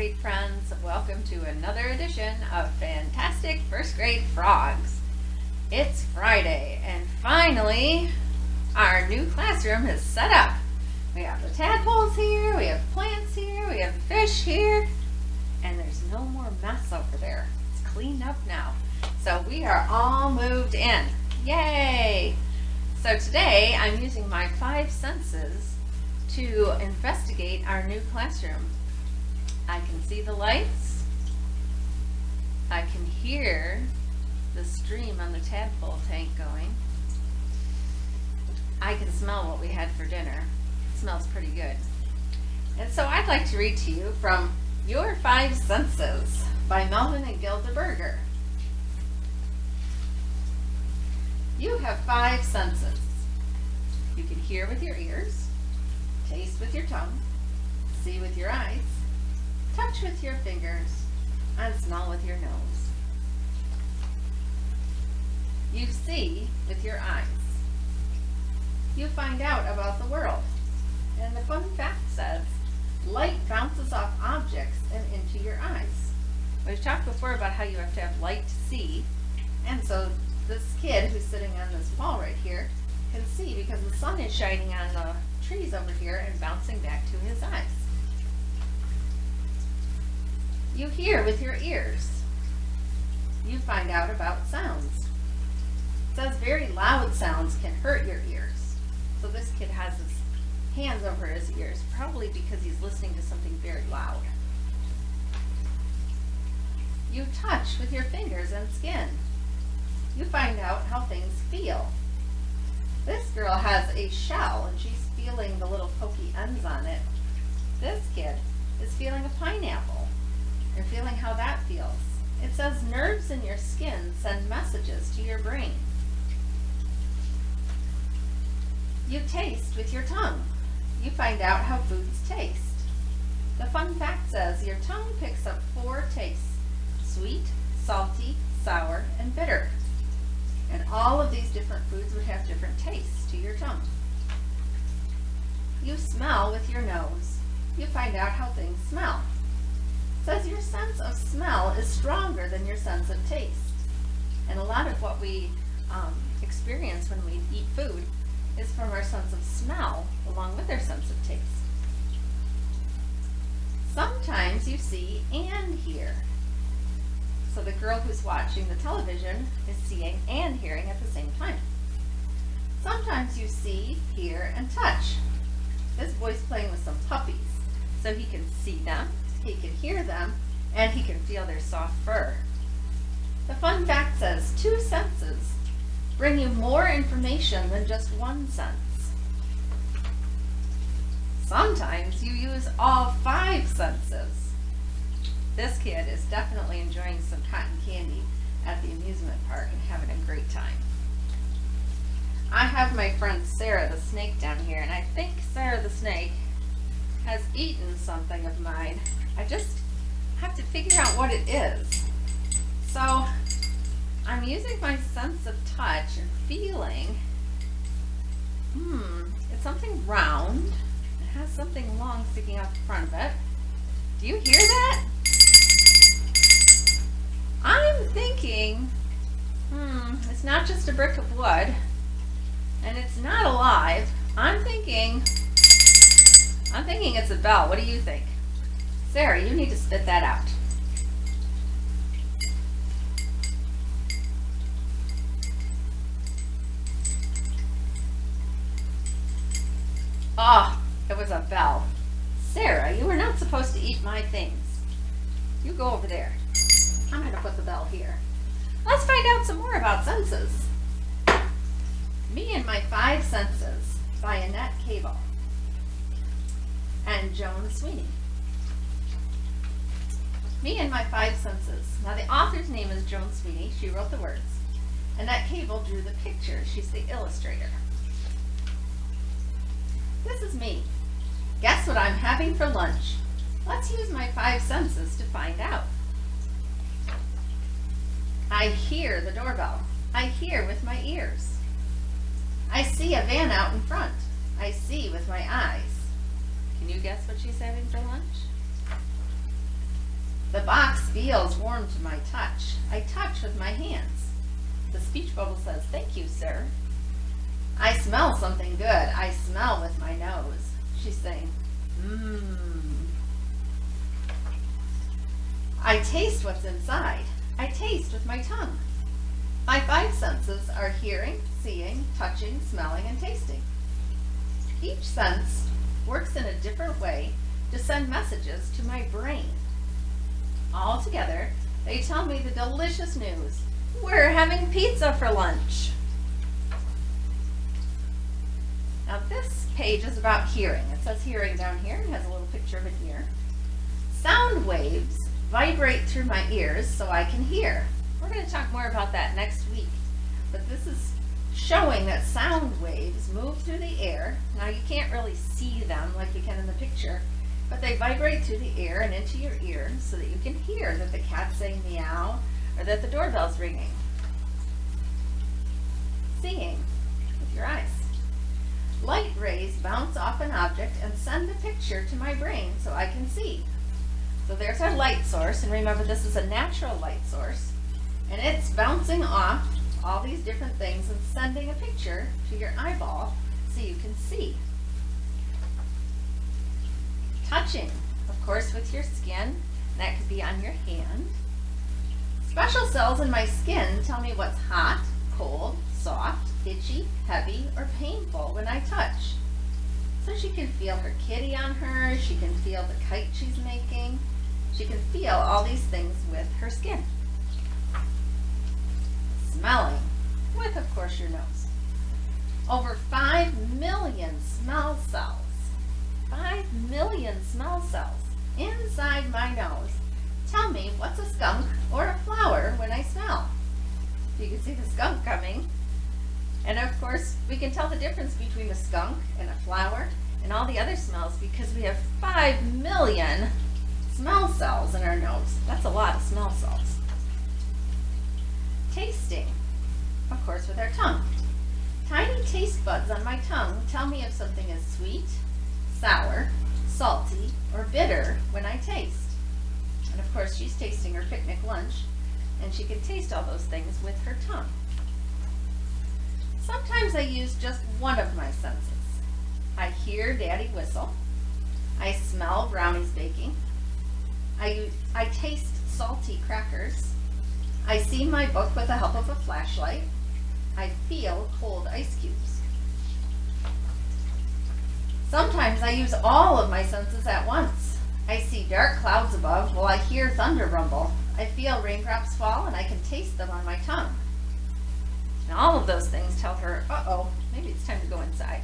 sweet friends. Welcome to another edition of Fantastic First Grade Frogs. It's Friday and finally our new classroom is set up. We have the tadpoles here, we have plants here, we have fish here, and there's no more mess over there. It's cleaned up now. So we are all moved in. Yay! So today I'm using my 5 senses to investigate our new classroom. I can see the lights, I can hear the stream on the tadpole tank going, I can smell what we had for dinner. It smells pretty good. And so I'd like to read to you from Your 5 Senses by Melvin and Gilda Berger. You have 5 senses. You can hear with your ears, taste with your tongue, see with your eyes, touch with your fingers, and smell with your nose. You see with your eyes. You find out about the world. And the fun fact says, light bounces off objects and into your eyes. We've talked before about how you have to have light to see, and so this kid who's sitting on this wall right here can see because the sun is shining on the trees over here and bouncing back to his eyes. You hear with your ears. You find out about sounds. It says very loud sounds can hurt your ears. So this kid has his hands over his ears, probably because he's listening to something very loud. You touch with your fingers and skin. You find out how things feel. This girl has a shell and she's feeling the little pokey ends on it. This kid is feeling a pineapple and feeling how that feels. It says nerves in your skin send messages to your brain. You taste with your tongue. You find out how foods taste. The fun fact says your tongue picks up 4 tastes: sweet, salty, sour, and bitter. And all of these different foods would have different tastes to your tongue. You smell with your nose. You find out how things smell. It says your sense of smell is stronger than your sense of taste. And a lot of what we experience when we eat food is from our sense of smell along with our sense of taste. Sometimes you see and hear. So the girl who's watching the television is seeing and hearing at the same time. Sometimes you see, hear, and touch. This boy's playing with some puppies, so he can see them, he can hear them, and he can feel their soft fur. The fun fact says 2 senses bring you more information than just 1 sense. Sometimes you use all 5 senses. This kid is definitely enjoying some cotton candy at the amusement park and having a great time. I have my friend Sarah the snake down here, and I think Sarah the snake has eaten something of mine. I just have to figure out what it is. So I'm using my sense of touch and feeling. It's something round. It has something long sticking out the front of it. Do you hear that? I'm thinking, it's not just a brick of wood, and it's not alive. I'm thinking it's a bell. What do you think? Sarah, you need to spit that out. Oh, it was a bell. Sarah, you were not supposed to eat my things. You go over there. I'm going to put the bell here. Let's find out some more about senses. Me and My 5 Senses by Annette Cable and Joan Sweeney. Me and My 5 Senses. Now the author's name is Joan Sweeney. She wrote the words. Annette Cable drew the pictures. She's the illustrator. This is me. Guess what I'm having for lunch? Let's use my 5 senses to find out. I hear the doorbell. I hear with my ears. I see a van out in front. I see with my eyes. Can you guess what she's having for lunch? The box feels warm to my touch. I touch with my hands. The speech bubble says, "Thank you, sir." I smell something good. I smell with my nose. She's saying, mmm. I taste what's inside. I taste with my tongue. My 5 senses are hearing, seeing, touching, smelling, and tasting. Each sense works in a different way to send messages to my brain. All together, they tell me the delicious news. We're having pizza for lunch. Now this page is about hearing. It says hearing down here and has a little picture of an ear. Sound waves vibrate through my ears so I can hear. We're going to talk more about that next week. But this is showing that sound waves move through the air. Now you can't really see them like you can in the picture, but they vibrate through the air and into your ear so that you can hear that the cat's saying meow or that the doorbell's ringing. Seeing with your eyes. Light rays bounce off an object and send a picture to my brain so I can see. So there's our light source, and remember this is a natural light source, and it's bouncing off all these different things and sending a picture to your eyeball so you can see. Touching, of course, with your skin. That could be on your hand. Special cells in my skin tell me what's hot, cold, soft, itchy, heavy, or painful when I touch. So she can feel her kitty on her, she can feel the kite she's making, she can feel all these things with her skin. Smelling, with of course your nose. Over 5 million smell cells. 5 million smell cells inside my nose tell me what's a skunk or a flower when I smell. You can see the skunk coming. And of course, we can tell the difference between a skunk and a flower and all the other smells because we have 5 million smell cells in our nose. That's a lot of smell cells. Tasting, of course, with our tongue. Tiny taste buds on my tongue tell me if something is sweet, sour, salty, or bitter when I taste. And of course, she's tasting her picnic lunch, and she can taste all those things with her tongue. Sometimes I use just one of my senses. I hear Daddy whistle. I smell brownies baking. I taste salty crackers. I see my book with the help of a flashlight. I feel cold ice cubes. Sometimes I use all of my senses at once. I see dark clouds above while I hear thunder rumble. I feel raindrops fall and I can taste them on my tongue. And all of those things tell her, uh-oh, maybe it's time to go inside.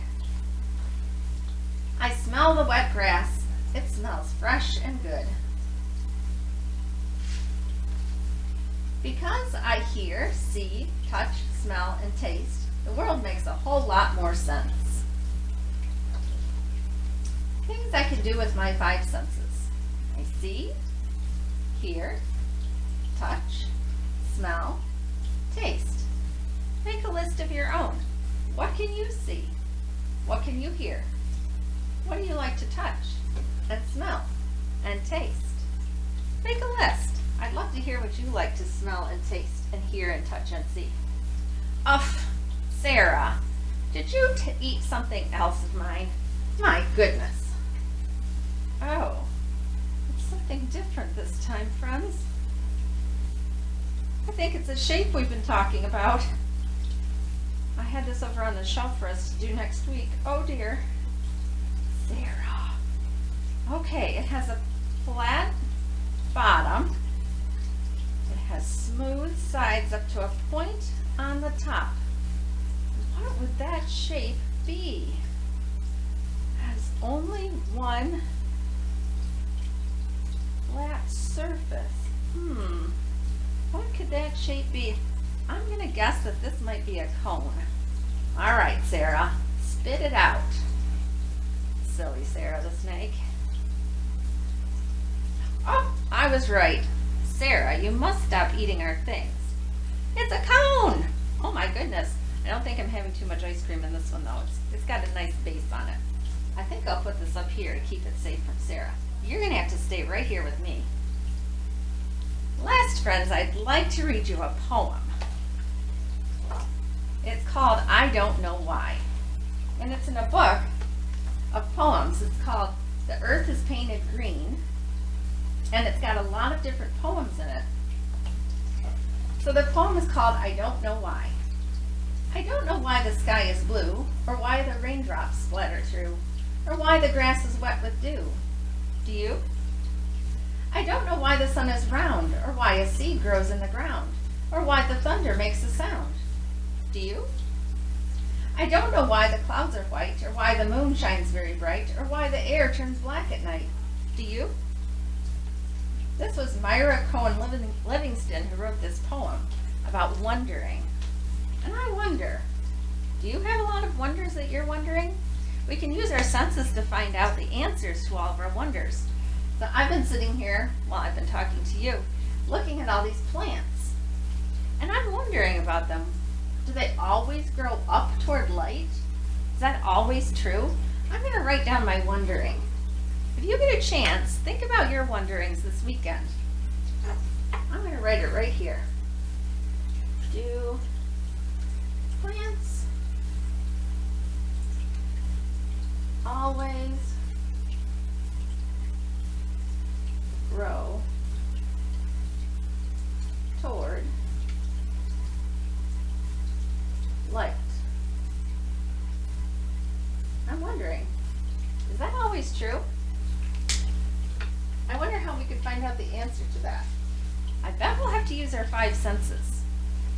I smell the wet grass. It smells fresh and good. Because I hear, see, touch, smell, and taste, the world makes a whole lot more sense. Things I can do with my 5 senses. I see, hear, touch, smell, taste. Make a list of your own. What can you see? What can you hear? What do you like to touch and smell and taste? Make a list. I'd love to hear what you like to smell and taste and hear and touch and see. Oh, Sarah, did you eat something else of mine? My goodness. Oh, it's something different this time, friends. I think it's a shape we've been talking about. I had this over on the shelf for us to do next week. Oh dear. Sarah. Okay, it has a flat bottom. It has smooth sides up to a point on the top. What would that shape be? It has only one flat surface. What could that shape be? I'm going to guess that this might be a cone. All right, Sarah, spit it out. Silly Sarah the snake. Oh, I was right. Sarah, you must stop eating our things. It's a cone! Oh my goodness. I don't think I'm having too much ice cream in this one though. It's got a nice base on it. I think I'll put this up here to keep it safe from Sarah. You're going to have to stay right here with me. Last, friends, I'd like to read you a poem. It's called I Don't Know Why. And it's in a book of poems. It's called The Earth is Painted Green. And it's got a lot of different poems in it. So the poem is called I Don't Know Why. I don't know why the sky is blue, or why the raindrops splatter through, or why the grass is wet with dew. Do you? I don't know why the sun is round, or why a seed grows in the ground, or why the thunder makes a sound. Do you? I don't know why the clouds are white, or why the moon shines very bright, or why the air turns black at night. Do you? This was Myra Cohen Livingston who wrote this poem about wondering. And I wonder, do you have a lot of wonders that you're wondering? We can use our senses to find out the answers to all of our wonders. So I've been sitting here while I've been talking to you, looking at all these plants. And I'm wondering about them. Do they always grow up toward light? Is that always true? I'm going to write down my wondering. If you get a chance, think about your wonderings this weekend. I'm going to write it right here. Do plants always grow toward light? I'm wondering, is that always true? I wonder how we could find out the answer to that. I bet we'll have to use our 5 senses.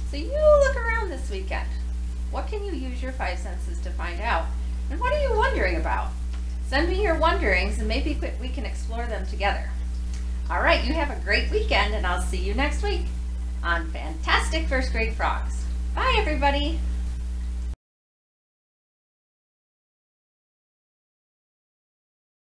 So you look around this weekend. What can you use your 5 senses to find out? And what are you wondering about? Send me your wonderings and maybe we can explore them together. All right, you have a great weekend and I'll see you next week on Fantastic First Grade Frogs. Bye, everybody.